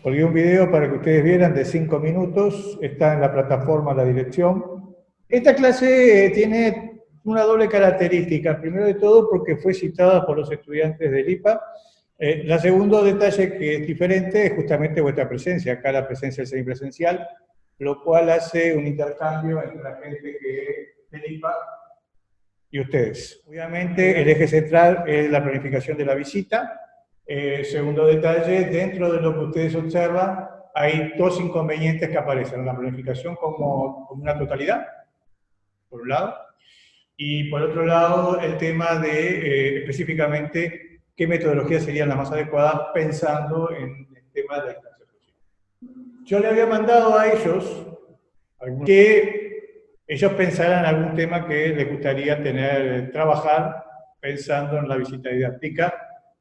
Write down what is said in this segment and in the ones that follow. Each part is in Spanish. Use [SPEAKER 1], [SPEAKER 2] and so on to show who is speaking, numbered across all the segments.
[SPEAKER 1] Colgué un video para que ustedes vieran de 5 minutos, está en la plataforma la dirección. Esta clase tiene una doble característica, primero de todo porque fue citada por los estudiantes del IPA. La segundo detalle que es diferente es justamente vuestra presencia, acá la presencia es semipresencial, lo cual hace un intercambio entre la gente que del IPA y ustedes. Obviamente el eje central es la planificación de la visita. Segundo detalle, dentro de lo que ustedes observan, hay dos inconvenientes que aparecen. La planificación como una totalidad, por un lado, y por otro lado, el tema de específicamente qué metodologías serían las más adecuadas pensando en el tema de la distancia social. Yo le había mandado a ellos que ellos pensaran algún tema que les gustaría trabajar pensando en la visita didáctica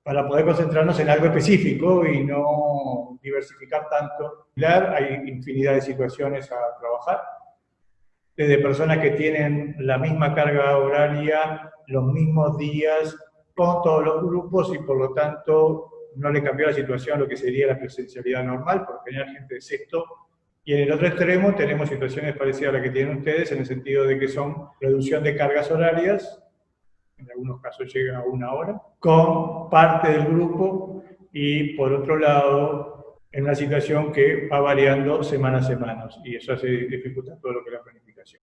[SPEAKER 1] para poder concentrarnos en algo específico y no diversificar tanto. Hay infinidad de situaciones a trabajar, desde personas que tienen la misma carga horaria, los mismos días, con todos los grupos y por lo tanto no le cambió la situación a lo que sería la presencialidad normal, por generar gente de sexto. Y en el otro extremo tenemos situaciones parecidas a las que tienen ustedes, en el sentido de que son reducción de cargas horarias, en algunos casos llega a 1 hora, con parte del grupo y por otro lado, en una situación que va variando semana a semana y eso hace dificultar todo lo que es la planificación.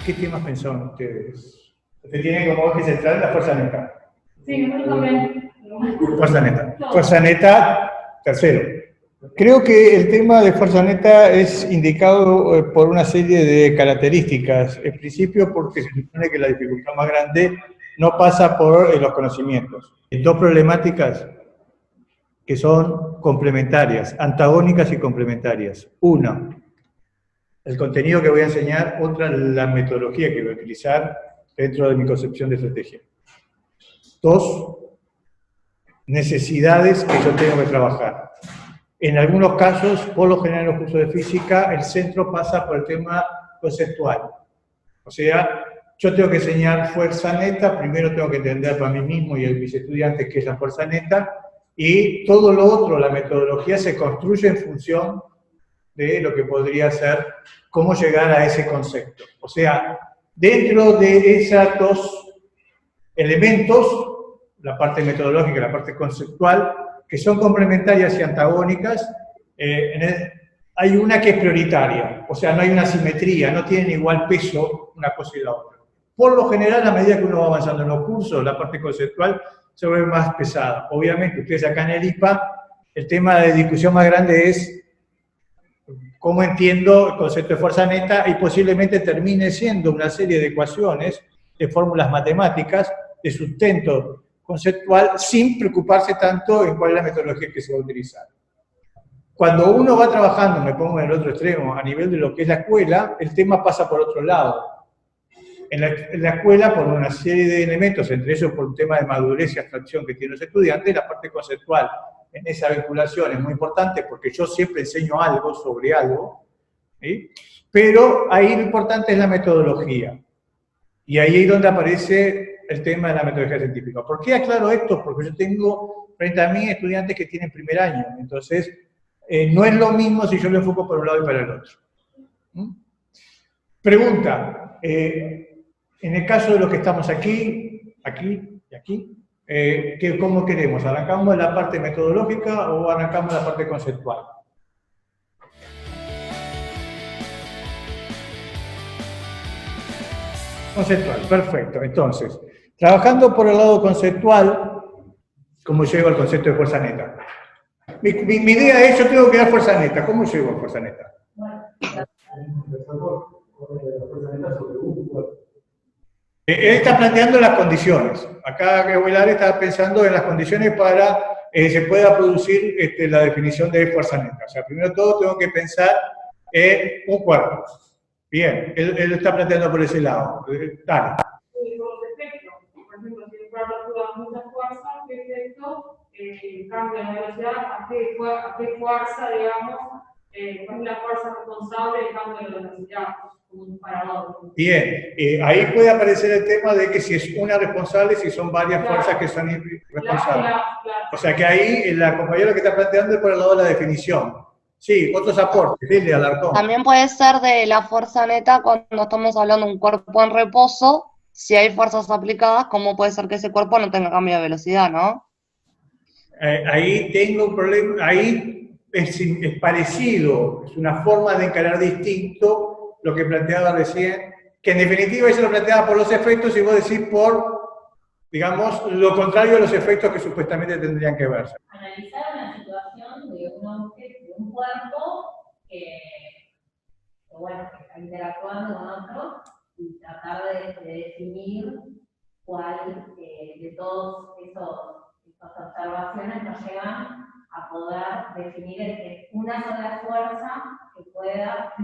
[SPEAKER 1] ¿Qué temas pensaban ustedes? Usted tiene como eje central la fuerza neta.
[SPEAKER 2] Sí, nosotros también.
[SPEAKER 1] Fuerza neta. Fuerza neta, tercero. Creo que el tema de fuerza neta es indicado por una serie de características. En principio porque se supone que la dificultad más grande no pasa por los conocimientos. Dos problemáticas que son complementarias, antagónicas y complementarias. Una, el contenido que voy a enseñar, otra, la metodología que voy a utilizar dentro de mi concepción de estrategia. Dos, necesidades que yo tengo que trabajar. En algunos casos, por lo general en los cursos de física, el centro pasa por el tema conceptual. O sea, yo tengo que enseñar fuerza neta, primero tengo que entender para mí mismo y a mis estudiantes qué es la fuerza neta, y todo lo otro, la metodología, se construye en función de lo que podría ser cómo llegar a ese concepto. O sea, dentro de esos dos elementos, la parte metodológica y la parte conceptual, que son complementarias y antagónicas, hay una que es prioritaria, o sea, no hay una simetría, no tienen igual peso una cosa y la otra. Por lo general, a medida que uno va avanzando en los cursos, la parte conceptual se vuelve más pesada. Obviamente, ustedes acá en el IPA, el tema de discusión más grande es cómo entiendo el concepto de fuerza neta y posiblemente termine siendo una serie de ecuaciones, de fórmulas matemáticas, de sustento conceptual, sin preocuparse tanto en cuál es la metodología que se va a utilizar. Cuando uno va trabajando, me pongo en el otro extremo, a nivel de lo que es la escuela, el tema pasa por otro lado. En la escuela, por una serie de elementos, entre ellos por un tema de madurez y abstracción que tienen los estudiantes, la parte conceptual en esa vinculación es muy importante porque yo siempre enseño algo sobre algo, ¿sí? Pero ahí lo importante es la metodología. Y ahí es donde aparece el tema de la metodología científica. ¿Por qué aclaro esto? Porque yo tengo frente a mí estudiantes que tienen primer año, entonces no es lo mismo si yo lo enfoco por un lado y para el otro. Pregunta, en el caso de los que estamos aquí, aquí y aquí, ¿cómo queremos? ¿Arrancamos la parte metodológica o arrancamos la parte conceptual? Conceptual, perfecto. Entonces, trabajando por el lado conceptual, ¿cómo llego al concepto de fuerza neta? Mi idea es, yo tengo que dar fuerza neta. ¿Cómo llego a fuerza neta? Él está planteando las condiciones. Acá Euler está pensando en las condiciones para se pueda producir la definición de fuerza neta. O sea, primero de todo tengo que pensar en un cuerpo. Bien, él está planteando por ese lado. Dale.
[SPEAKER 2] Por ejemplo, si el cuerpo actúa mucha fuerza, ¿qué efecto cambia la velocidad? ¿A qué fuerza, digamos, cuál es la fuerza responsable del cambio de la velocidad? un parador.
[SPEAKER 1] Bien, ahí puede aparecer el tema de que si es una responsable, si son varias
[SPEAKER 2] Claro.
[SPEAKER 1] fuerzas que son responsables.
[SPEAKER 2] Claro.
[SPEAKER 1] O sea que ahí la compañera que está planteando es por el lado de la definición. Sí, otros aportes, dile Alarcón.
[SPEAKER 3] También puede ser de la fuerza neta cuando estamos hablando de un cuerpo en reposo, si hay fuerzas aplicadas, ¿cómo puede ser que ese cuerpo no tenga cambio de velocidad, no?
[SPEAKER 1] Ahí tengo un problema, ahí es parecido, es una forma de encarar distinto lo que planteaba recién, que en definitiva ella lo planteaba por los efectos y vos decís por, digamos, lo contrario de los efectos que supuestamente tendrían que verse.
[SPEAKER 4] Analizar una situación de un cuerpo que está interactuando con otro y tratar de definir cuál de todos esas observaciones nos llevan a poder definir una sola fuerza que pueda...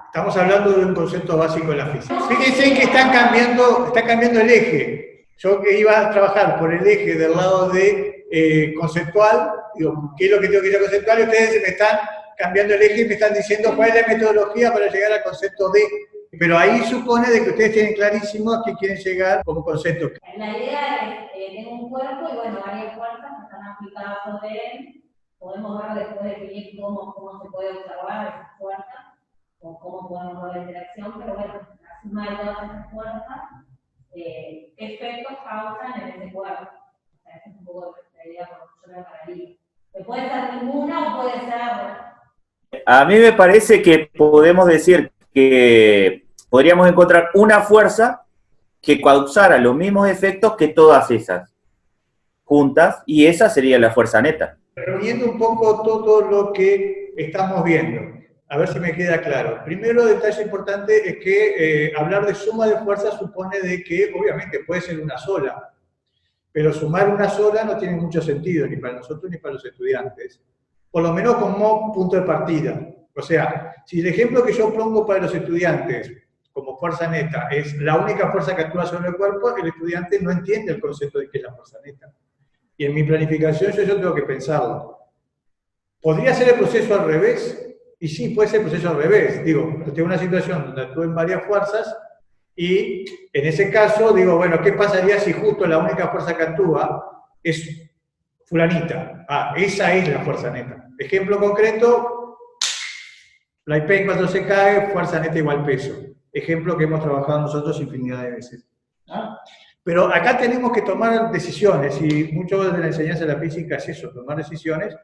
[SPEAKER 1] Estamos hablando de un concepto básico de la física. Fíjense que está cambiando el eje. Yo que iba a trabajar por el eje del lado de conceptual, digo, ¿qué es lo que tengo que ir a conceptual? Y ustedes me están cambiando el eje y me están diciendo cuál es la metodología para llegar al concepto de. Pero ahí supone de que ustedes tienen clarísimo a qué quieren llegar como concepto.
[SPEAKER 4] La idea es tener un cuerpo y varias fuerzas que están aplicadas sobre él. Podemos ver después definir cómo se puede observar esas fuerzas o cómo podemos ver la interacción, pero la suma de todas esas fuerzas, ¿qué efectos causan en ese cuerpo? O sea, esa es un poco la idea cuando yo la pararía. Que puede ser ninguna o puede ser...
[SPEAKER 5] A mí me parece que podemos decir que podríamos encontrar una fuerza que causara los mismos efectos que todas esas juntas, y esa sería la fuerza neta.
[SPEAKER 1] Reuniendo un poco todo lo que estamos viendo, a ver si me queda claro. Primero, detalle importante es que hablar de suma de fuerzas supone de que, obviamente, puede ser una sola, pero sumar una sola no tiene mucho sentido, ni para nosotros ni para los estudiantes, por lo menos como punto de partida. O sea, si el ejemplo que yo pongo para los estudiantes como fuerza neta es la única fuerza que actúa sobre el cuerpo, el estudiante no entiende el concepto de qué es la fuerza neta. Y en mi planificación yo tengo que pensarlo. ¿Podría ser el proceso al revés? Y sí, puede ser el proceso al revés. Digo, tengo una situación donde actúen varias fuerzas y en ese caso digo, bueno, ¿qué pasaría si justo la única fuerza que actúa es fulanita? Ah, esa es la fuerza neta. Ejemplo concreto, la IP cuando se cae, fuerza neta igual peso. Ejemplo que hemos trabajado nosotros infinidad de veces. ¿Ah? Pero acá tenemos que tomar decisiones, y mucho de la enseñanza de la física es eso, tomar decisiones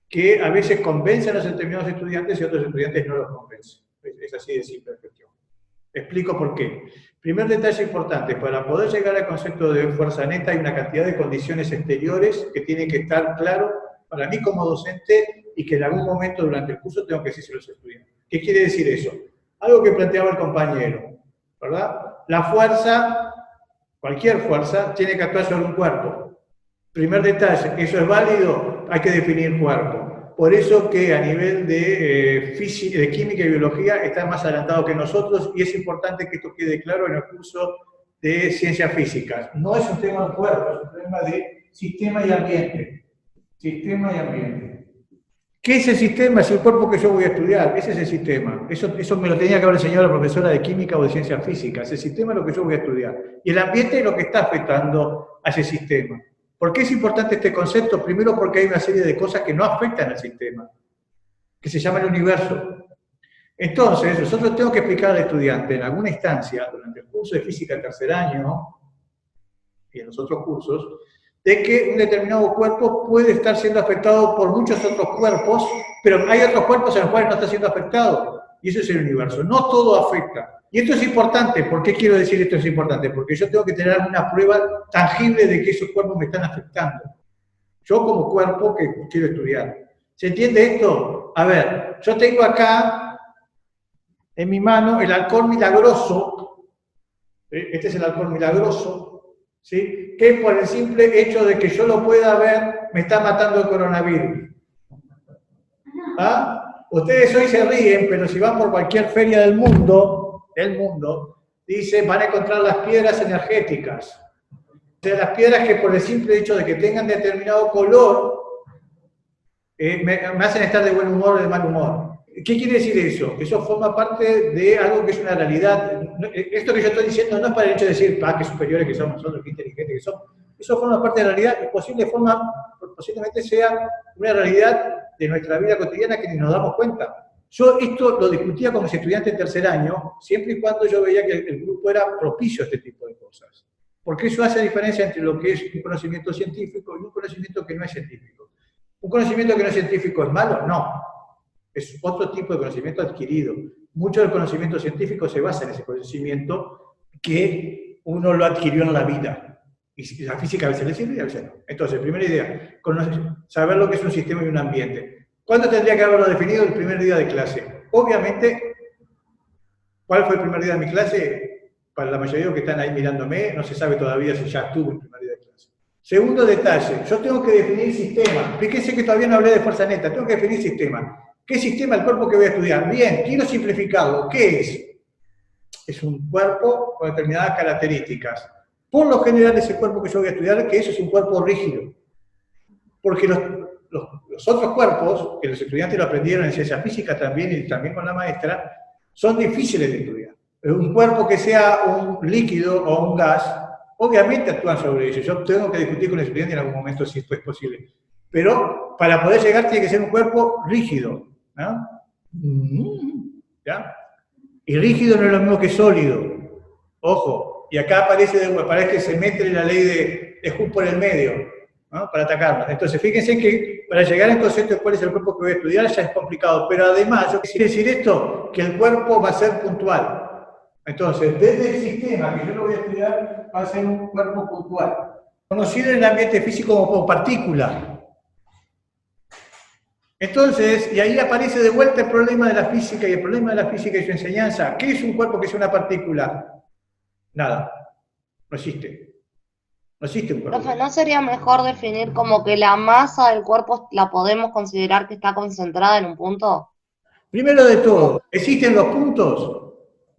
[SPEAKER 1] que a veces convencen a los determinados estudiantes y otros estudiantes no los convencen. Es así de simple la cuestión. Explico por qué. Primer detalle importante, para poder llegar al concepto de fuerza neta hay una cantidad de condiciones exteriores que tienen que estar claro para mí como docente y que en algún momento durante el curso tengo que decirse a los estudiantes. ¿Qué quiere decir eso? Algo que planteaba el compañero, ¿verdad? La fuerza, cualquier fuerza, tiene que actuar sobre un cuerpo. Primer detalle, ¿eso es válido? Hay que definir cuerpo. Por eso que a nivel de química y biología están más adelantados que nosotros y es importante que esto quede claro en el curso de ciencias físicas. No es un tema de cuerpo, es un tema de sistema y ambiente. Sistema y ambiente. ¿Qué es el sistema? Es el cuerpo que yo voy a estudiar. Ese es el sistema. Eso me lo tenía que haber enseñado la profesora de química o de ciencias físicas. El sistema es lo que yo voy a estudiar. Y el ambiente es lo que está afectando a ese sistema. ¿Por qué es importante este concepto? Primero porque hay una serie de cosas que no afectan al sistema, que se llama el universo. Entonces, nosotros tenemos que explicar al estudiante en alguna instancia, durante el curso de física del tercer año, y en los otros cursos, de que un determinado cuerpo puede estar siendo afectado por muchos otros cuerpos, pero hay otros cuerpos en los cuales no está siendo afectado, y eso es el universo. No todo afecta. Y esto es importante. ¿Por qué quiero decir esto es importante? Porque yo tengo que tener una prueba tangible de que esos cuerpos me están afectando. Yo como cuerpo que quiero estudiar. ¿Se entiende esto? A ver, yo tengo acá en mi mano el alcohol milagroso. Este es el alcohol milagroso, ¿sí? Que por el simple hecho de que yo lo pueda ver, me está matando el coronavirus. ¿Ah? Ustedes hoy se ríen, pero si van por cualquier feria del mundo, dice, van a encontrar las piedras energéticas. O sea, las piedras que por el simple hecho de que tengan determinado color, me hacen estar de buen humor o de mal humor. ¿Qué quiere decir eso? Eso forma parte de algo que es una realidad. Esto que yo estoy diciendo no es para el hecho de decir, qué superiores que somos nosotros, qué inteligentes que somos. Eso forma parte de la realidad y posiblemente sea una realidad de nuestra vida cotidiana que ni nos damos cuenta. Yo esto lo discutía con mis estudiantes de tercer año, siempre y cuando yo veía que el grupo era propicio a este tipo de cosas. Porque eso hace diferencia entre lo que es un conocimiento científico y un conocimiento que no es científico. ¿Un conocimiento que no es científico es malo? No. Es otro tipo de conocimiento adquirido. Mucho del conocimiento científico se basa en ese conocimiento que uno lo adquirió en la vida. Y la física a veces le sirve y a veces no. Entonces, primera idea, saber lo que es un sistema y un ambiente. ¿Cuándo tendría que haberlo definido? El primer día de clase. Obviamente, ¿cuál fue el primer día de mi clase? Para la mayoría de los que están ahí mirándome, no se sabe todavía si ya estuvo el primer día de clase. Segundo detalle, yo tengo que definir sistema. Fíjense que todavía no hablé de fuerza neta, tengo que definir sistema. ¿Qué sistema es el cuerpo que voy a estudiar? Bien, quiero simplificarlo. ¿Qué es? Es un cuerpo con determinadas características. Por lo general, ese cuerpo que yo voy a estudiar, que eso es un cuerpo rígido. Porque los otros cuerpos, que los estudiantes lo aprendieron en ciencia física también y también con la maestra, son difíciles de estudiar. Un cuerpo que sea un líquido o un gas, obviamente actúan sobre ello. Yo tengo que discutir con el estudiante en algún momento si esto es posible. Pero para poder llegar tiene que ser un cuerpo rígido, ¿no? ¿Ya? Y rígido no es lo mismo que sólido. Ojo, y acá parece que se mete la ley de Hooke por el medio, ¿no? Para atacarnos. Entonces, fíjense que para llegar al concepto de cuál es el cuerpo que voy a estudiar ya es complicado, pero además, yo quisiera decir esto, que el cuerpo va a ser puntual. Entonces, desde el sistema que yo lo voy a estudiar, va a ser un cuerpo puntual. Conocido en el ambiente físico como partícula. Entonces, y ahí aparece de vuelta el problema de la física y el problema de la física y su enseñanza. ¿Qué es un cuerpo que sea una partícula? Nada. No existe. No existe un cuerpo.
[SPEAKER 3] Profe, ¿no sería mejor definir como que la masa del cuerpo la podemos considerar que está concentrada en un punto?
[SPEAKER 1] Primero de todo, ¿existen los puntos?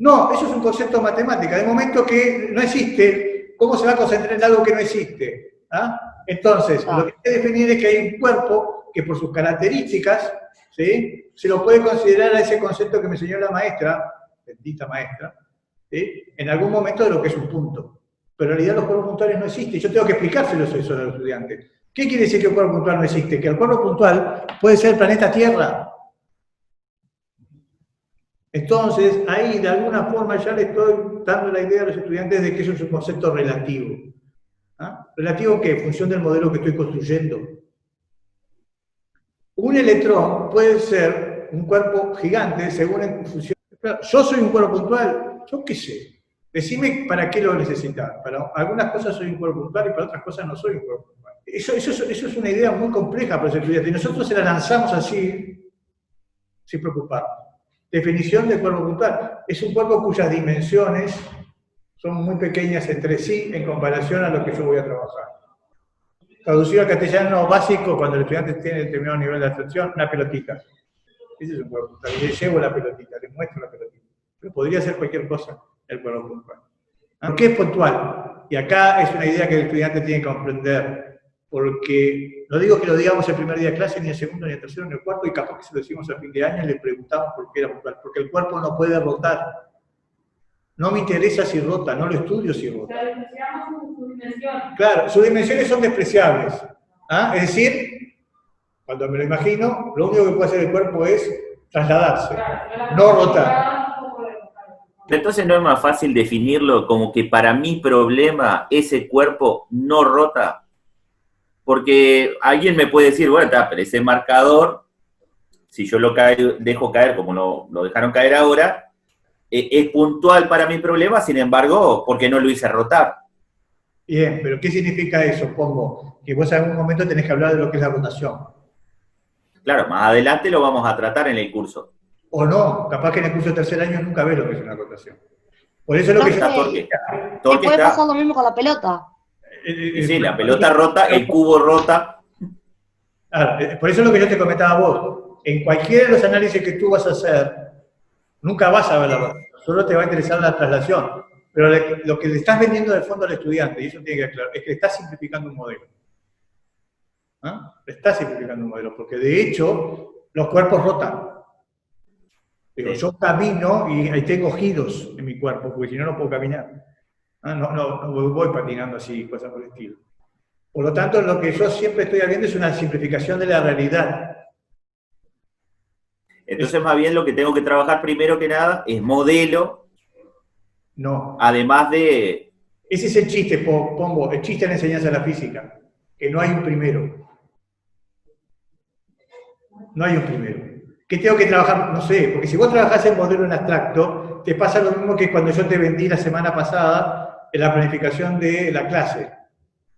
[SPEAKER 1] No, eso es un concepto matemático. De momento que no existe, ¿cómo se va a concentrar en algo que no existe? ¿Ah? Entonces, lo que hay que definir es que hay un cuerpo que por sus características, ¿sí?, se lo puede considerar a ese concepto que me enseñó la maestra, bendita maestra, ¿sí?, en algún momento de lo que es un punto. Pero en realidad los cuerpos puntuales no existen. Yo tengo que explicárselos eso a los estudiantes. ¿Qué quiere decir que el cuerpo puntual no existe? Que el cuerpo puntual puede ser el planeta Tierra. Entonces, ahí de alguna forma ya le estoy dando la idea a los estudiantes de que eso es un concepto relativo. ¿Ah? ¿Relativo qué? En función del modelo que estoy construyendo. Un electrón puede ser un cuerpo gigante según en función. Yo soy un cuerpo puntual, yo qué sé. Decime para qué lo necesitas. Para algunas cosas soy un cuerpo puntual y para otras cosas no soy un cuerpo puntual. Eso es una idea muy compleja para los estudiantes. Y nosotros se la lanzamos así, sin preocuparnos. Definición de cuerpo puntual. Es un cuerpo cuyas dimensiones son muy pequeñas entre sí en comparación a lo que yo voy a trabajar. Traducido al castellano básico, cuando el estudiante tiene determinado nivel de abstracción, una pelotita. Ese es un cuerpo puntual. Le llevo la pelotita, le muestro la pelotita. Pero podría ser cualquier cosa el cuerpo puntual. ¿Por qué es puntual? Y acá es una idea que el estudiante tiene que comprender. Porque no digo que lo digamos el primer día de clase, ni el segundo, ni el tercero, ni el cuarto, y capaz que se lo decimos a fin de año y le preguntamos por qué era puntual. Porque el cuerpo no puede rotar. No me interesa si rota, no lo estudio si rota.
[SPEAKER 2] O sea, despreciamos su dimensión.
[SPEAKER 1] Claro, sus dimensiones son despreciables. ¿Ah? Es decir, cuando me lo imagino, lo único que puede hacer el cuerpo es trasladarse, no rotar.
[SPEAKER 5] Entonces, ¿no es más fácil definirlo como que para mi problema ese cuerpo no rota? Porque alguien me puede decir, bueno, pero ese marcador, si yo lo dejo caer como lo dejaron caer ahora, es puntual para mi problema, sin embargo, porque no lo hice rotar.
[SPEAKER 1] Bien, pero ¿qué significa eso? Pongo que vos en algún momento tenés que hablar de lo que es la rotación.
[SPEAKER 5] Claro, más adelante lo vamos a tratar en el curso.
[SPEAKER 1] O no, capaz que en el curso de tercer año nunca ves lo que es una rotación. Por eso es lo que
[SPEAKER 5] Está
[SPEAKER 3] Torque,
[SPEAKER 5] Torque
[SPEAKER 3] puede
[SPEAKER 5] está.
[SPEAKER 3] pasar lo mismo con la pelota.
[SPEAKER 5] Sí, la pelota rota, el cubo rota.
[SPEAKER 1] Por eso es lo que yo te comentaba a vos. En cualquiera de los análisis que tú vas a hacer, nunca vas a ver la rotación, solo te va a interesar la traslación. Pero lo que le estás vendiendo de fondo al estudiante, y eso tiene que aclarar, es que le estás simplificando un modelo. ¿Ah? Le estás simplificando un modelo, porque de hecho los cuerpos rotan. Digo,
[SPEAKER 5] Sí.
[SPEAKER 1] yo camino y ahí tengo giros en mi cuerpo, porque si no, no puedo caminar. No voy patinando así, cosas por el estilo. Por lo tanto, lo que yo siempre estoy viendo es una simplificación de la realidad.
[SPEAKER 5] Entonces, más bien lo que tengo que trabajar primero que nada es modelo,
[SPEAKER 1] No.
[SPEAKER 5] además de...
[SPEAKER 1] Ese es el chiste, pongo, el chiste en la enseñanza de la física, que no hay un primero. No hay un primero. ¿Qué tengo que trabajar? No sé, porque si vos trabajás en modelo en abstracto, te pasa lo mismo que cuando yo te vendí la semana pasada en la planificación de la clase.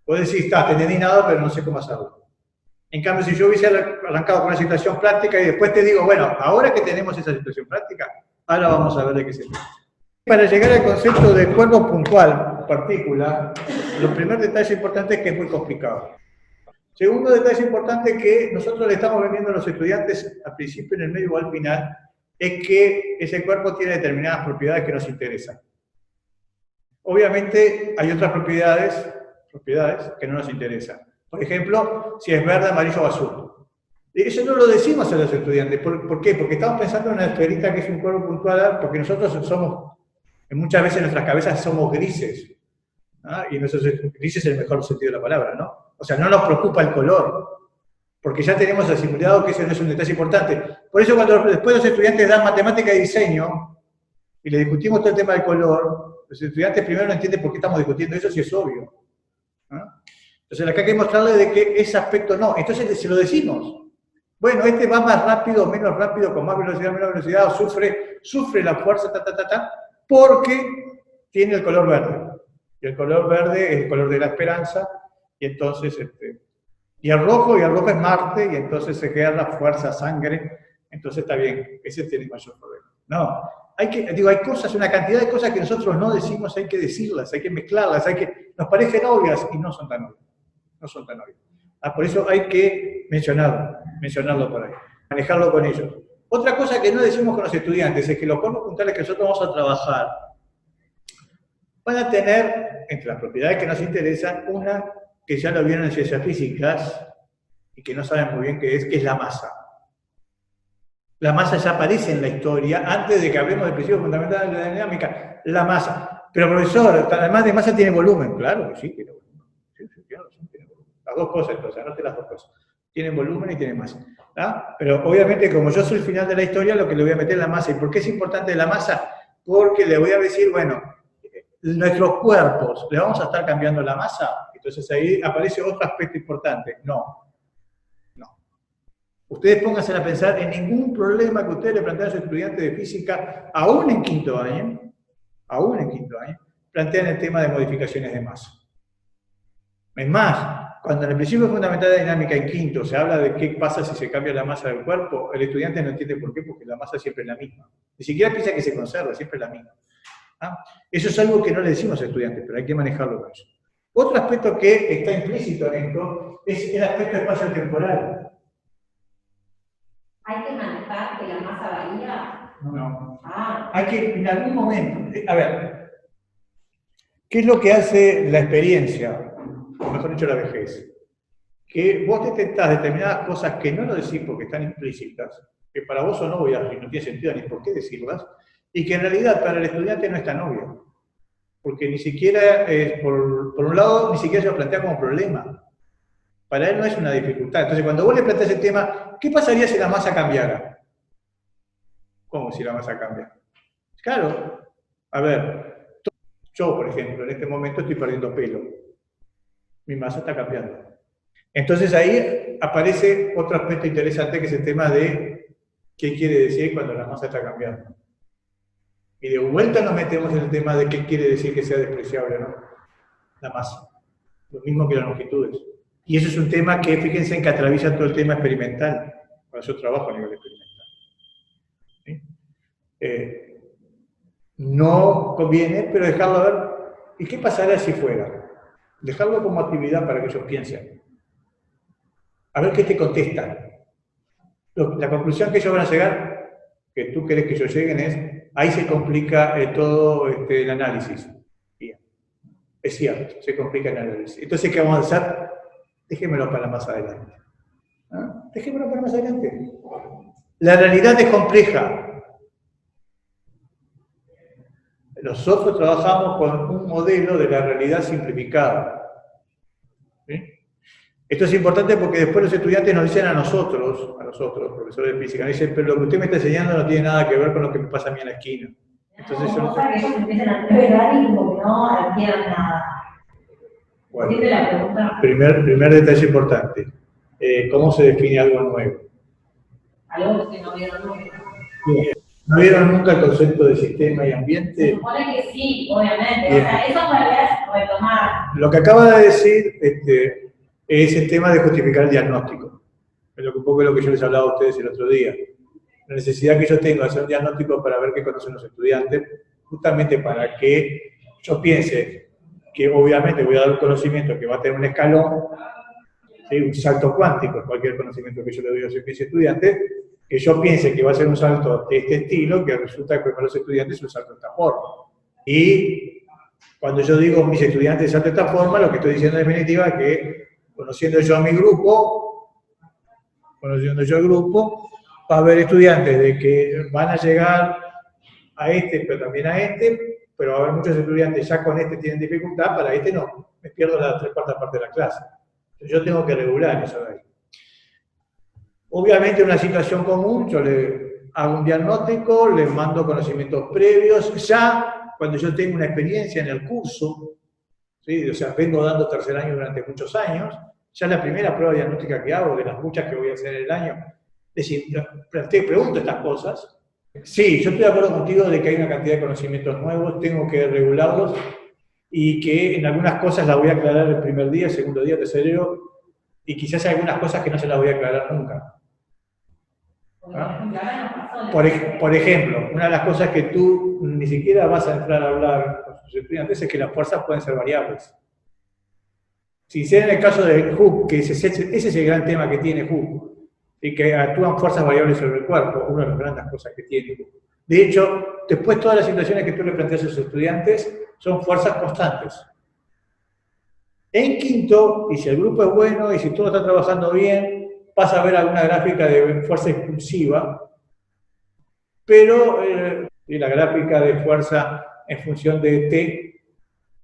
[SPEAKER 1] Vos decís, te entendí nada, pero no sé cómo hacerlo. En cambio, si yo hubiese arrancado con una situación práctica y después te digo, bueno, ahora que tenemos esa situación práctica, ahora vamos a ver de qué se trata. Para llegar al concepto de cuerpo puntual, partícula, el primer detalle importante es que es muy complicado. Segundo detalle importante que nosotros le estamos vendiendo a los estudiantes al principio, en el medio o al final, es que ese cuerpo tiene determinadas propiedades que nos interesan. Obviamente hay otras propiedades que no nos interesan. Por ejemplo, si es verde, amarillo o azul. Eso no lo decimos a los estudiantes. ¿Por qué? Porque estamos pensando en una esferita que es un cuerpo puntual, porque nosotros somos, muchas veces en nuestras cabezas somos grises. ¿No? Y nosotros, grises en el mejor sentido de la palabra, ¿no? O sea, no nos preocupa el color, porque ya tenemos asimilado que ese no es un detalle importante. Por eso cuando después los estudiantes dan matemática y diseño, y le discutimos todo el tema del color, los estudiantes primero no entienden por qué estamos discutiendo eso, si es obvio. ¿No? Entonces acá hay que mostrarles de que ese aspecto no. Entonces se lo decimos. Bueno, este va más rápido, menos rápido, con más velocidad, menos velocidad, o sufre la fuerza, porque tiene el color verde. Y el color verde es el color de la esperanza, y entonces, y el rojo es Marte, y entonces se queda fuerza, sangre, entonces está bien, ese tiene mayor problema. No, hay cosas, una cantidad de cosas que nosotros no decimos, hay que decirlas, hay que mezclarlas, nos parecen obvias y no son tan obvias. No son tan obvias. Por eso hay que mencionarlo por ahí, manejarlo con ellos. Otra cosa que no decimos con los estudiantes es que los cuerpos puntuales que nosotros vamos a trabajar van a tener, entre las propiedades que nos interesan, una que ya lo vieron en ciencias físicas y que no saben muy bien qué es, que es la masa. La masa ya aparece en la historia, antes de que hablemos del principio fundamental de la dinámica, la masa. Pero profesor, además de masa tiene volumen. Claro que sí, tiene volumen. Sí, tiene volumen. Las dos cosas, entonces, anote las dos cosas. Tienen volumen y tienen masa. ¿Ah? Pero obviamente, como yo soy el final de la historia, lo que le voy a meter es la masa. ¿Y por qué es importante la masa? Porque le voy a decir, bueno, nuestros cuerpos, ¿le vamos a estar cambiando la masa? Entonces ahí aparece otro aspecto importante. No. Ustedes pónganse a pensar en ningún problema que ustedes le plantean a sus estudiantes de física, aún en quinto año, plantean el tema de modificaciones de masa. Es más, cuando en el principio fundamental de dinámica en quinto se habla de qué pasa si se cambia la masa del cuerpo, el estudiante no entiende por qué, porque la masa siempre es la misma. Ni siquiera piensa que se conserva, siempre es la misma. ¿Ah? Eso es algo que no le decimos a estudiantes, pero hay que manejarlo con eso. Otro aspecto que está implícito en esto es el aspecto espacio-temporal.
[SPEAKER 4] ¿Hay que manejar que la masa varía?
[SPEAKER 1] No.
[SPEAKER 4] Ah,
[SPEAKER 1] Hay que, en algún momento, a ver, ¿qué es lo que hace la experiencia? O mejor dicho, la vejez. Que vos detectás determinadas cosas que no lo decís porque están implícitas, que para vos son obvias y no tiene sentido ni por qué decirlas, y que en realidad para el estudiante no es tan obvio. Porque ni siquiera, por un lado, ni siquiera se lo plantea como problema. Para él no es una dificultad. Entonces, cuando vos le planteás el tema, ¿qué pasaría si la masa cambiara? ¿Cómo si la masa cambia? Claro, a ver, yo, por ejemplo, en este momento estoy perdiendo pelo. Mi masa está cambiando. Entonces ahí aparece otro aspecto interesante que es el tema de qué quiere decir cuando la masa está cambiando. Y de vuelta nos metemos en el tema de qué quiere decir que sea despreciable o no. La masa. Lo mismo que las longitudes. Y eso es un tema que, fíjense, en que atraviesa todo el tema experimental. Cuando yo trabajo a nivel experimental. ¿Sí? No conviene, pero dejarlo ver. ¿Y qué pasaría si fuera? Dejarlo como actividad para que ellos piensen. A ver qué te contestan. La conclusión que ellos van a llegar, que tú querés que ellos lleguen, es, ahí se complica todo el análisis. Bien. Es cierto, se complica el análisis. Entonces, ¿qué vamos a hacer? Dejémoslo para más adelante. ¿Ah? Dejémoslo para más adelante. La realidad es compleja. Nosotros trabajamos con un modelo de la realidad simplificada. ¿Sí? Esto es importante porque después los estudiantes nos dicen a nosotros, profesores de física, nos dicen, pero lo que usted me está enseñando no tiene nada que ver con lo que me pasa a mí en la esquina. Entonces yo no sé.
[SPEAKER 4] Que ellos empiezan a revelar y como que no adquieran nada.
[SPEAKER 1] Bueno,
[SPEAKER 4] La pregunta.
[SPEAKER 1] primer detalle importante. ¿Cómo se define algo nuevo?
[SPEAKER 4] Algo que no vieron nunca.
[SPEAKER 1] ¿No vieron nunca el concepto de sistema y ambiente?
[SPEAKER 4] Se supone que sí, obviamente.
[SPEAKER 1] Bien.
[SPEAKER 4] O sea, eso en realidad es retomar.
[SPEAKER 1] Lo que acaba de decir es el tema de justificar el diagnóstico. Es un poco lo que yo les hablaba a ustedes el otro día. La necesidad que yo tengo de hacer un diagnóstico para ver qué conocen los estudiantes, justamente para que yo piense que obviamente voy a dar un conocimiento que va a tener un escalón, ¿sí? Un salto cuántico, cualquier conocimiento que yo le doy a mis estudiantes, que yo piense que va a ser un salto de este estilo, que resulta que para los estudiantes es un salto de esta forma. Y cuando yo digo mis estudiantes salto de esta forma, lo que estoy diciendo en definitiva es que, conociendo yo a mi grupo, va a haber estudiantes de que van a llegar a este, pero también a este, pero va a haber muchos estudiantes ya con este tienen dificultad, para este no, me pierdo la 3/4 parte de la clase. Entonces yo tengo que regular eso de ahí. Obviamente en una situación común, yo le hago un diagnóstico, le mando conocimientos previos, ya cuando yo tengo una experiencia en el curso, ¿sí? O sea, vengo dando tercer año durante muchos años, ya la primera prueba diagnóstica que hago, de las muchas que voy a hacer en el año, es decir, te pregunto estas cosas. Sí, yo estoy de acuerdo contigo de que hay una cantidad de conocimientos nuevos, tengo que regularlos y que en algunas cosas las voy a aclarar el primer día, el segundo día, tercer día, y quizás hay algunas cosas que no se las voy a aclarar nunca. ¿Ah? Por ejemplo, una de las cosas que tú ni siquiera vas a entrar a hablar con tus estudiantes es que las fuerzas pueden ser variables. Si sea en el caso de Hooke, que ese es el gran tema que tiene Hooke, y que actúan fuerzas variables sobre el cuerpo, una de las grandes cosas que tiene. De hecho, después todas las situaciones que tú le planteas a sus estudiantes son fuerzas constantes. En quinto, y si el grupo es bueno, y si todo está trabajando bien, vas a ver alguna gráfica de fuerza impulsiva, pero la gráfica de fuerza en función de T,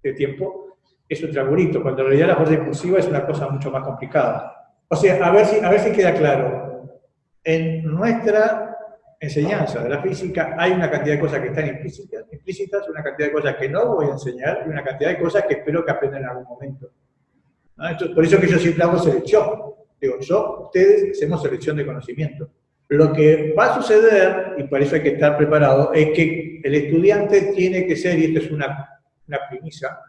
[SPEAKER 1] de tiempo, es un triangulito, cuando en realidad la fuerza impulsiva es una cosa mucho más complicada. O sea, a ver si queda claro. En nuestra enseñanza de la física hay una cantidad de cosas que están implícitas, una cantidad de cosas que no voy a enseñar y una cantidad de cosas que espero que aprendan en algún momento. ¿No? Entonces, por eso que yo siempre hago selección. Digo, ustedes hacemos selección de conocimiento. Lo que va a suceder, y por eso hay que estar preparado, es que el estudiante tiene que ser, y esto es una premisa,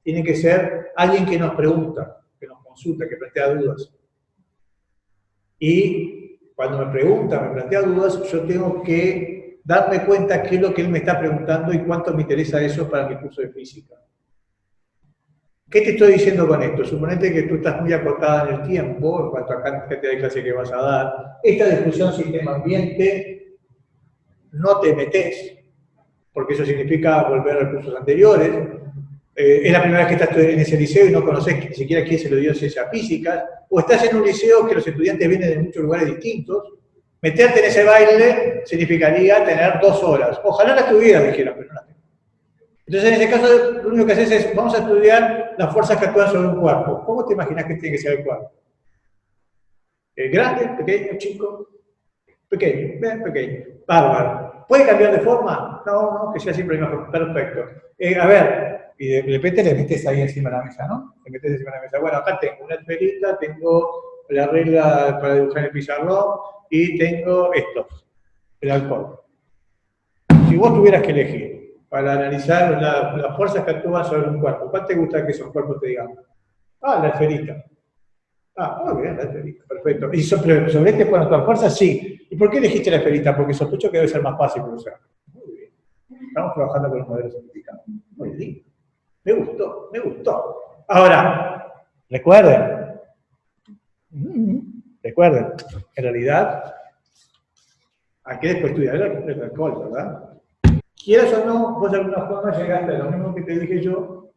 [SPEAKER 1] tiene que ser alguien que nos pregunta, que nos consulta, que plantea dudas. Y cuando me pregunta, me plantea dudas, yo tengo que darme cuenta qué es lo que él me está preguntando y cuánto me interesa eso para mi curso de física. ¿Qué te estoy diciendo con esto? Suponete que tú estás muy acotada en el tiempo, en cuanto a cantidad de clase que vas a dar. Esta discusión sistema-ambiente no te metes, porque eso significa volver a cursos anteriores. Es la primera vez que estás en ese liceo y no conoces ni siquiera quién se lo dio ciencia física, o estás en un liceo que los estudiantes vienen de muchos lugares distintos. Meterte en ese baile significaría tener 2 horas. Ojalá la tuviera, dijeron, pero no la tengo. Entonces, en ese caso, lo único que haces es, vamos a estudiar las fuerzas que actúan sobre un cuerpo. ¿Cómo te imaginas que tiene que ser el cuerpo? ¿Grande, pequeño, chico? Pequeño, bien, pequeño. Bárbaro. ¿Puede cambiar de forma? No, que sea siempre la misma forma. Perfecto. A ver, y de repente le metes ahí encima de la mesa, ¿no? Le metes encima de la mesa. Bueno, acá tengo una esferita, tengo la regla para dibujar el pizarrón y tengo esto, el alcohol. Si vos tuvieras que elegir para analizar las fuerzas que actúan sobre un cuerpo, ¿cuál te gusta que esos cuerpos te digan? Ah, la esferita. Ah, muy bien, la esferita, perfecto. ¿Y sobre este pueden actuar fuerzas? Sí. ¿Y por qué elegiste la esferita? Porque sospecho que debe ser más fácil de usar. Muy bien. Estamos trabajando con los modelos simplificados. Muy bien. Me gustó. Ahora, recuerden, en realidad, aquí después estudiar el alcohol, ¿verdad? Quieras o no, vos de alguna forma llegaste a lo mismo que te dije yo,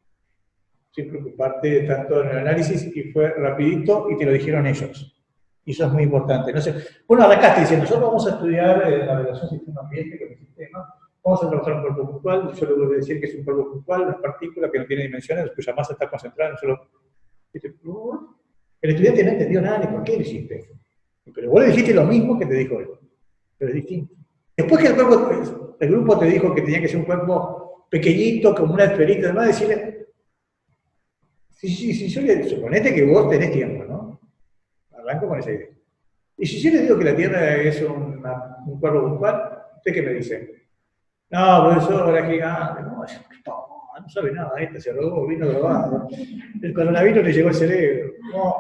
[SPEAKER 1] sin preocuparte tanto en el análisis, y fue rapidito y te lo dijeron ellos. Y eso es muy importante. No sé, bueno, arrancaste diciendo, nosotros vamos a estudiar la relación sistema-ambiente con el sistema, Vamos a trabajar un cuerpo puntual, yo le voy a decir que es un cuerpo puntual, una partícula que no tiene dimensiones, cuya masa está concentrada en solo... El estudiante no entendió nada de por qué le hiciste eso. Pero vos le dijiste lo mismo que te dijo él, pero es distinto. Después que el grupo te dijo que tenía que ser un cuerpo pequeñito, como una esferita, además decirle, si yo le, suponete que vos tenés tiempo, ¿no? Arranco con esa idea. Y si yo le digo que la Tierra es un cuerpo puntual, ¿usted qué me dice? No, profesor, era gigante. No sabe nada, se robó, vino grabado. El coronavirus le llegó al cerebro. No.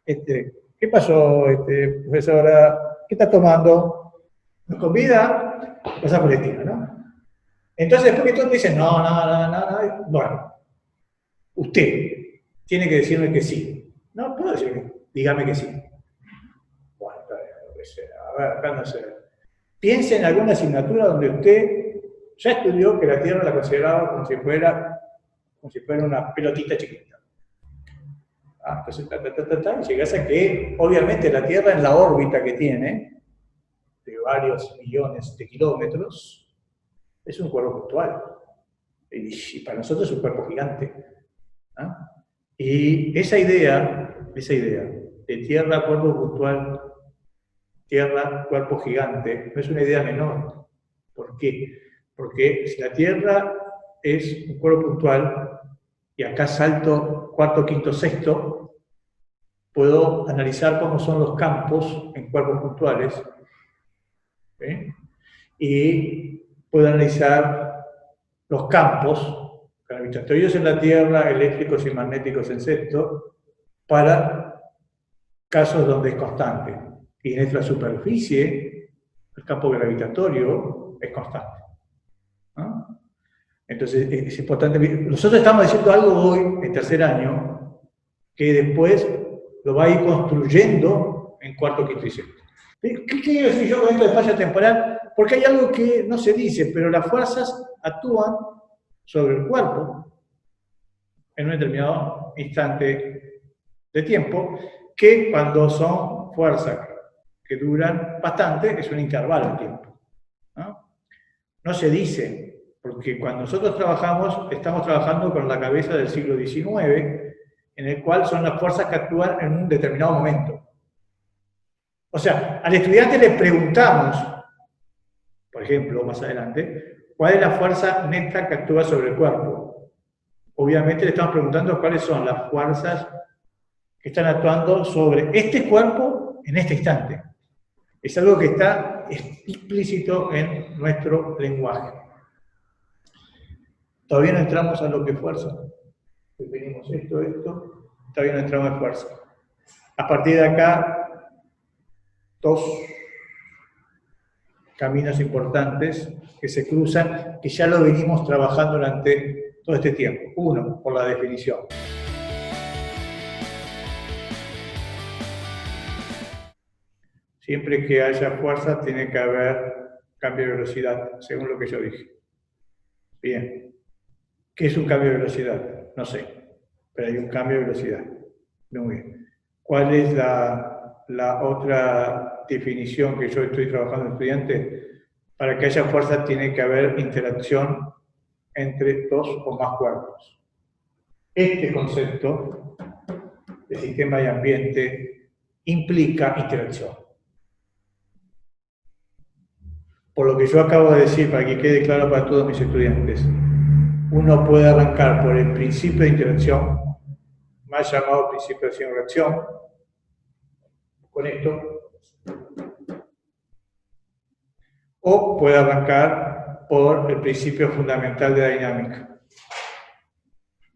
[SPEAKER 1] ¿Qué pasó, profesora? ¿Qué está tomando? ¿Nos convida? Cosa por el estilo, ¿no? Entonces, después que todos dicen, no, bueno, usted tiene que decirme que sí. No puedo decirme, dígame que sí. Bueno, lo que sea. A ver, acá no sé. Piense en alguna asignatura donde usted ya estudió que la Tierra la consideraba como si fuera una pelotita chiquita. Entonces, y llegás a que, obviamente, la Tierra en la órbita que tiene, de varios millones de kilómetros, es un cuerpo puntual. Y para nosotros es un cuerpo gigante. Y esa idea de Tierra, cuerpo puntual, Tierra, cuerpo gigante, no es una idea menor. ¿Por qué? Porque si la Tierra es un cuerpo puntual, y acá salto cuarto, quinto, sexto, puedo analizar cómo son los campos en cuerpos puntuales, ¿sí? Y puedo analizar los campos gravitatorios en la Tierra, eléctricos y magnéticos en sexto, para casos donde es constante. Y en nuestra superficie, el campo gravitatorio es constante. ¿No? Entonces, es importante. Nosotros estamos diciendo algo hoy, en tercer año, que después lo va a ir construyendo en cuarto, quinto y sexto. ¿Qué quiero decir yo con esto de falla temporal? Porque hay algo que no se dice, pero las fuerzas actúan sobre el cuerpo en un determinado instante de tiempo, que cuando son fuerzas que duran bastante, es un intervalo de tiempo. No se dice, porque cuando nosotros trabajamos, estamos trabajando con la cabeza del siglo XIX, en el cual son las fuerzas que actúan en un determinado momento. O sea, al estudiante le preguntamos, por ejemplo, más adelante, ¿cuál es la fuerza neta que actúa sobre el cuerpo? Obviamente le estamos preguntando cuáles son las fuerzas que están actuando sobre este cuerpo en este instante. Es algo que está explícito en nuestro lenguaje. Todavía no entramos a lo que es fuerza. Definimos esto, todavía no entramos en fuerza. A partir de acá, dos caminos importantes que se cruzan, que ya lo venimos trabajando durante todo este tiempo. Uno, por la definición. Siempre que haya fuerza, tiene que haber cambio de velocidad, según lo que yo dije. Bien. ¿Qué es un cambio de velocidad? No sé, pero hay un cambio de velocidad. Muy bien. ¿Cuál es la otra definición que yo estoy trabajando en estudiantes? Para que haya fuerza tiene que haber interacción entre dos o más cuerpos. Este concepto de sistema y ambiente implica interacción. Por lo que yo acabo de decir, para que quede claro para todos mis estudiantes, uno puede arrancar por el principio de interacción, más llamado principio de acción-reacción, con esto, o puede arrancar por el principio fundamental de la dinámica,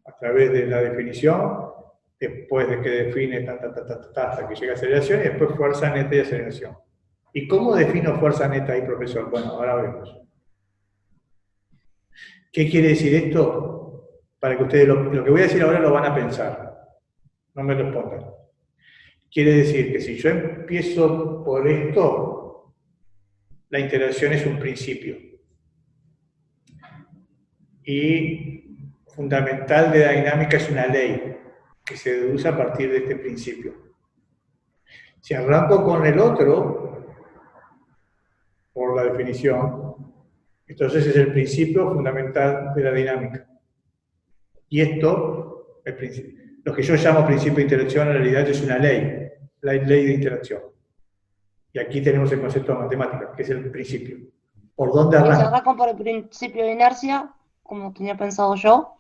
[SPEAKER 1] a través de la definición, después de que define hasta que llega a aceleración, y después fuerza neta y aceleración. ¿Y cómo defino fuerza neta ahí, profesor? Bueno, ahora vemos. ¿Qué quiere decir esto? Para que ustedes lo que voy a decir ahora lo van a pensar. No me respondan. Quiere decir que si yo empiezo por esto, la interacción es un principio. Y fundamental de la dinámica es una ley que se deduce a partir de este principio. Si arranco con el otro, por la definición, Entonces es el principio fundamental de la dinámica. Y esto, lo que yo llamo principio de interacción, en realidad es una ley, la ley de interacción. Y aquí tenemos el concepto de matemática, que es el principio. ¿Por dónde
[SPEAKER 3] Y se
[SPEAKER 1] arranca?
[SPEAKER 3] arranca por el principio de inercia, como tenía pensado yo.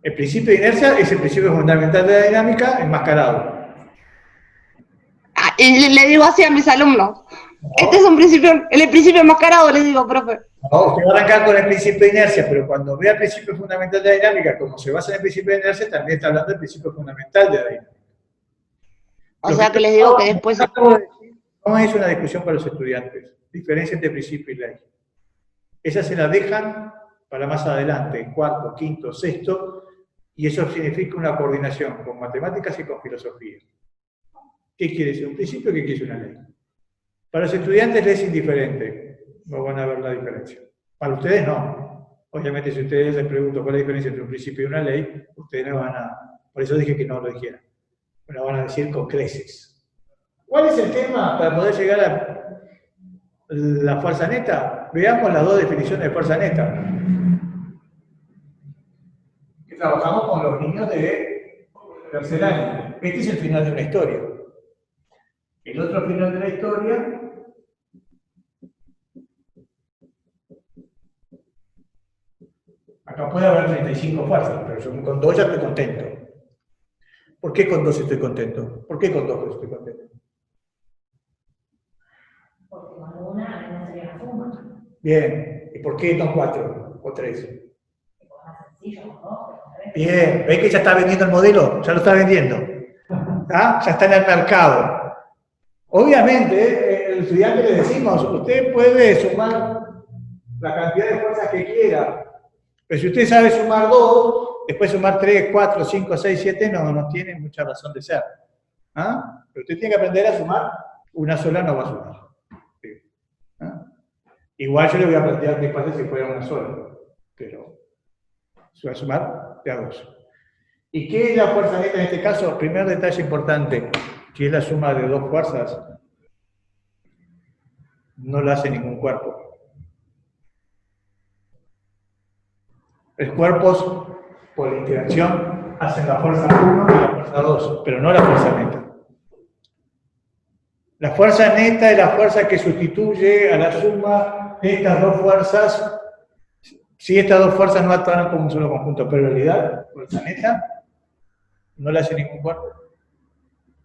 [SPEAKER 1] El principio de inercia es el principio fundamental de la dinámica enmascarado.
[SPEAKER 3] Ah, y le digo así a mis alumnos. Este es un principio, el principio enmascarado, les digo, profe.
[SPEAKER 1] No, usted va a arrancar con el principio de inercia, pero cuando vea el principio fundamental de la dinámica, como se basa en el principio de inercia, también está hablando del principio fundamental de la dinámica.
[SPEAKER 3] O sea que les digo que después...
[SPEAKER 1] No es una discusión para los estudiantes. Diferencia entre principio y ley. Esas se las dejan para más adelante, en cuarto, quinto, sexto, y eso significa una coordinación con matemáticas y con filosofía. ¿Qué quiere decir un principio? ¿Qué quiere decir una ley? Para los estudiantes les es indiferente, no van a ver la diferencia. Para ustedes no. Obviamente si ustedes les pregunto cuál es la diferencia entre un principio y una ley, ustedes no van a... Por eso dije que no lo dijeran. Me lo van a decir con creces. ¿Cuál es el tema para poder llegar a la fuerza neta? Veamos las dos definiciones de fuerza neta. Que trabajamos con los niños de tercer año. Este es el final de una historia. El otro final de la historia acá puede haber 35 fuerzas, pero yo con 2 ya estoy contento. ¿Por qué con 2 estoy contento? ¿Por qué con 2 estoy contento?
[SPEAKER 4] Porque con una no sería la suma.
[SPEAKER 1] Bien. ¿Y por qué no 4 o 3?
[SPEAKER 4] Es más sencillo, con 2, con 3.
[SPEAKER 1] Bien. ¿Ves que ya está vendiendo el modelo? Ya lo está vendiendo. ¿Ah? Ya está en el mercado. Obviamente, el estudiante le decimos, usted puede sumar la cantidad de fuerzas que quiera, pero si usted sabe sumar 2, después sumar 3, 4, 5, 6, 7, no tiene mucha razón de ser. ¿Ah? Pero usted tiene que aprender a sumar, una sola no va a sumar. ¿Ah? Igual yo le voy a plantear qué pasa si fuera una sola, pero se va a sumar de a 2. ¿Y qué es la fuerza neta en este caso? Primer detalle importante, si es la suma de 2 fuerzas, no la hace ningún cuerpo. Los cuerpos, por interacción, hacen la fuerza 1 y la fuerza 2, pero no la fuerza neta. La fuerza neta es la fuerza que sustituye a la suma de estas 2 fuerzas, si estas 2 fuerzas no actúan como un solo conjunto, pero en realidad, fuerza neta, no la hace ningún cuerpo.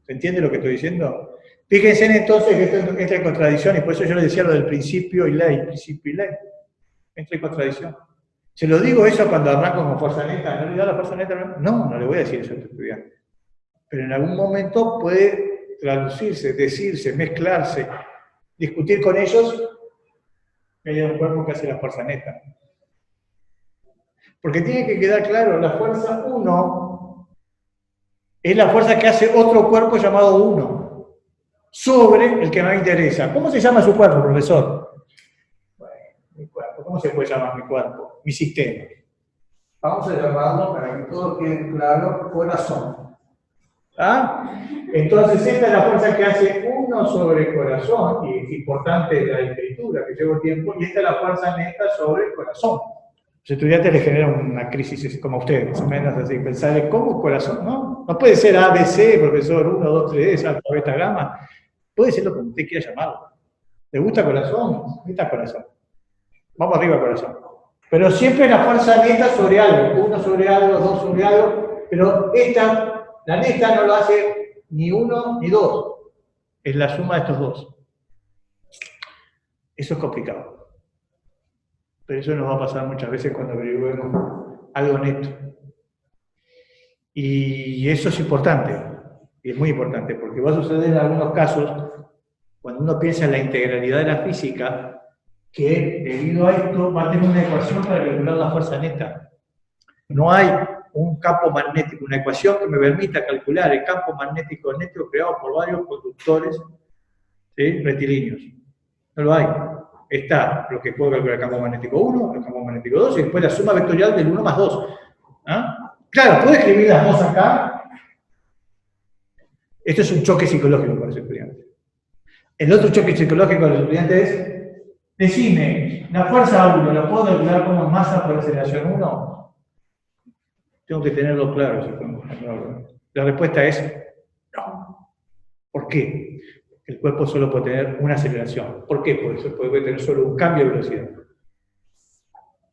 [SPEAKER 1] ¿Se entiende lo que estoy diciendo? Fíjense entonces que esto entra en contradicción, y por eso yo les decía lo del principio y ley, entra en contradicción. ¿Se lo digo eso cuando arranco con fuerza neta? ¿En realidad la fuerza neta no le voy a decir eso a tu estudiante. Pero en algún momento puede traducirse, decirse, mezclarse, discutir con ellos que haya un cuerpo que hace la fuerza neta. Porque tiene que quedar claro, la fuerza 1 es la fuerza que hace otro cuerpo llamado 1 sobre el que me interesa. ¿Cómo se llama su cuerpo, profesor? Bueno, mi cuerpo. ¿Cómo se puede llamar mi cuerpo? Mi sistema. Vamos a llamarlo, para que todo quede claro, corazón. ¿Ah? Entonces esta es la fuerza que hace 1 sobre corazón, y es importante la escritura, que llevo tiempo, y esta es la fuerza neta sobre el corazón. Los estudiantes les generan una crisis como a ustedes, más o menos así, pensar, ¿cómo corazón? No puede ser ABC, profesor, 1, 2, 3, alfa, beta, gamma. Puede ser lo que usted quiera llamarlo. ¿Le gusta corazón? Neta corazón. Vamos arriba corazón. Pero siempre la fuerza neta sobre algo, 1 sobre algo, 2 sobre algo, pero esta, la neta no lo hace ni 1 ni 2. Es la suma de estos 2. Eso es complicado. Pero eso nos va a pasar muchas veces cuando averiguemos algo neto. Y eso es importante, y es muy importante, porque va a suceder en algunos casos, cuando uno piensa en la integralidad de la física, que debido a esto va a tener una ecuación para calcular la fuerza neta. No hay un campo magnético, una ecuación que me permita calcular el campo magnético neto creado por varios conductores, ¿sí?, rectilíneos. No lo hay. Está lo que puedo calcular el campo magnético 1, el campo magnético 2, y después la suma vectorial del 1 más 2. ¿Ah? Claro, puedo escribir las 2 acá. Esto es un choque psicológico para ese estudiante. El otro choque psicológico de los estudiantes es, decime, ¿la fuerza 1 la puedo calcular como masa por aceleración 1? Tengo que tenerlo claro. La respuesta es no. ¿Por qué? El cuerpo solo puede tener una aceleración. ¿Por qué? Porque puede tener solo un cambio de velocidad.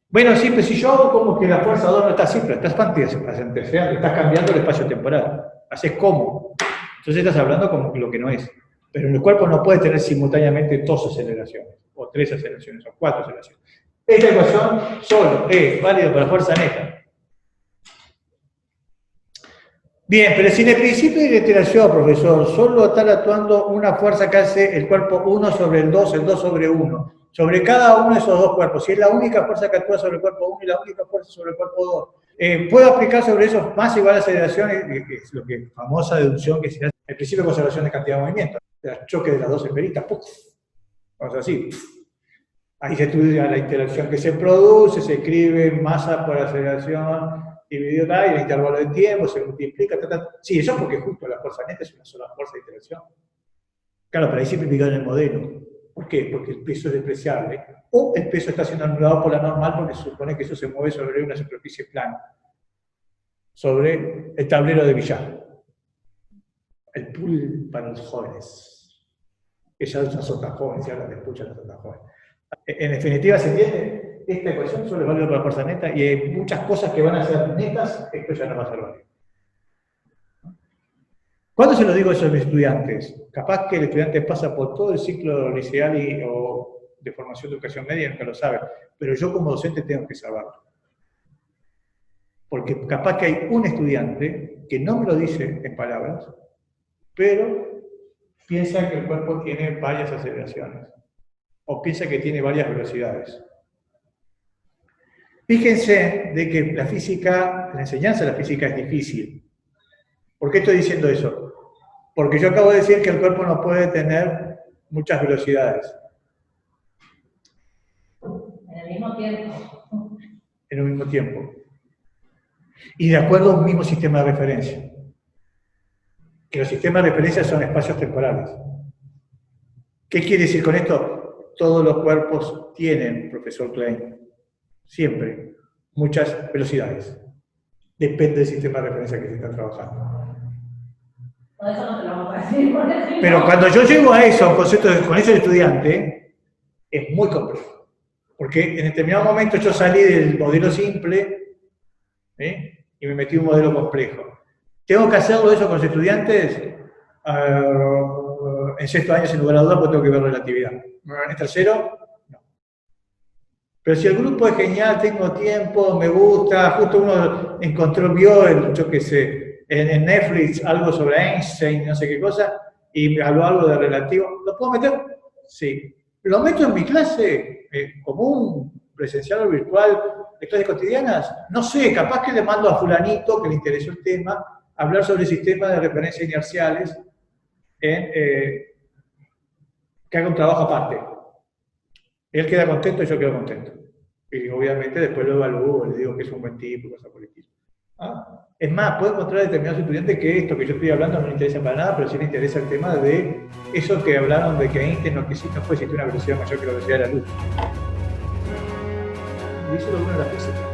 [SPEAKER 1] Bueno, sí, pero si yo hago como que la fuerza 2 no está así, pero estás fantaseando, estás cambiando el espacio temporal. Haces cómo. Entonces estás hablando como lo que no es. Pero el cuerpo no puede tener simultáneamente 2 aceleraciones, o 3 aceleraciones, o 4 aceleraciones. Esta ecuación solo es válida para la fuerza neta. Bien, pero si en el principio de la iteración, profesor, solo está actuando una fuerza que hace el cuerpo 1 sobre el 2 sobre 1, sobre cada uno de esos dos cuerpos, si es la única fuerza que actúa sobre el cuerpo 1 y la única fuerza sobre el cuerpo 2, ¿puedo aplicar sobre eso más igual aceleración? Es lo que famosa deducción que se hace, el principio de conservación de cantidad de movimiento, el choque de las dos esferitas, ¡puf! Vamos así. Ahí se estudia la interacción que se produce, se escribe masa por aceleración, dividido y el intervalo de tiempo, se multiplica, Sí, eso porque justo la fuerza neta es una sola fuerza de interacción. Claro, para ahí simplificar el modelo. ¿Por qué? Porque el peso es despreciable. O el peso está siendo anulado por la normal porque se supone que eso se mueve sobre una superficie plana. Sobre el tablero de billar. El pool para los jóvenes. Que ya son tan jóvenes, ya las escuchan, no son tan jóvenes. En definitiva, ¿se entiende? Esta ecuación solo es válida para la fuerza neta y hay muchas cosas que van a ser netas, esto ya no va a ser válido. ¿Cuándo se lo digo eso a mis estudiantes? Capaz que el estudiante pasa por todo el ciclo liceal o de formación de educación media y nunca lo sabe, pero yo como docente tengo que saberlo. Porque capaz que hay un estudiante que no me lo dice en palabras, pero piensa que el cuerpo tiene varias aceleraciones, o piensa que tiene varias velocidades. Fíjense de que la física, la enseñanza de la física es difícil. ¿Por qué estoy diciendo eso? Porque yo acabo de decir que el cuerpo no puede tener muchas velocidades.
[SPEAKER 4] En el mismo tiempo.
[SPEAKER 1] En un mismo tiempo. Y de acuerdo a un mismo sistema de referencia. Que los sistemas de referencia son espacios temporales. ¿Qué quiere decir con esto? Todos los cuerpos tienen, profesor Klein, siempre, muchas velocidades. Depende del sistema de referencia que se está trabajando.
[SPEAKER 4] Por eso no te lo vamos a decir, por ejemplo.
[SPEAKER 1] Pero cuando yo llego a eso, a un concepto con ese estudiante, es muy complejo. Porque en determinado momento yo salí del modelo simple y me metí en un modelo complejo. ¿Tengo que hacerlo eso con los estudiantes? En sexto año, sin lugar a dudas, porque tengo que ver relatividad. En tercero, no. Pero si el grupo es genial, tengo tiempo, me gusta, justo uno vio, yo qué sé, en Netflix algo sobre Einstein, no sé qué cosa, y me habló algo de relativo, ¿lo puedo meter? Sí. ¿Lo meto en mi clase común, presencial o virtual, de clases cotidianas? No sé, capaz que le mando a fulanito, que le interesó el tema, hablar sobre sistemas de referencia inerciales, que haga un trabajo aparte. Él queda contento y yo quedo contento. Y obviamente después lo evalúo, le digo que es un buen tipo, cosas por el estilo. Es más, puedo encontrar determinados estudiantes que esto que yo estoy hablando no les interesa para nada, pero sí les interesa el tema de eso que hablaron de que Einstein no puede existir una velocidad mayor que la velocidad de la luz. Y eso es lo bueno de la física.